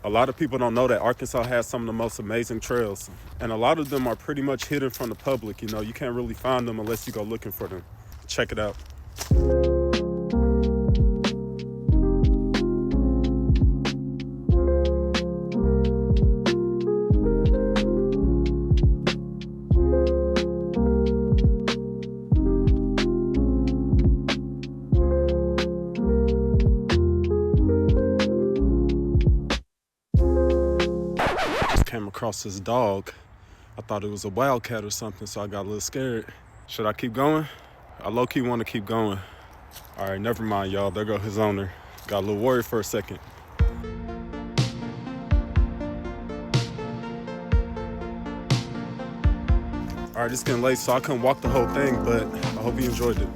A lot of people don't know that Arkansas has some of the most amazing trails, and a lot of them are pretty much hidden from the public. You know, you can't really find them unless you go looking for them. Check it out. Came across this dog. I thought it was a wildcat or something, so I got a little scared. Should I keep going? I low-key want to keep going. All right, never mind, y'all. There go his owner. Got a little worried for a second. All right, it's getting late, so I couldn't walk the whole thing, but I hope you enjoyed it.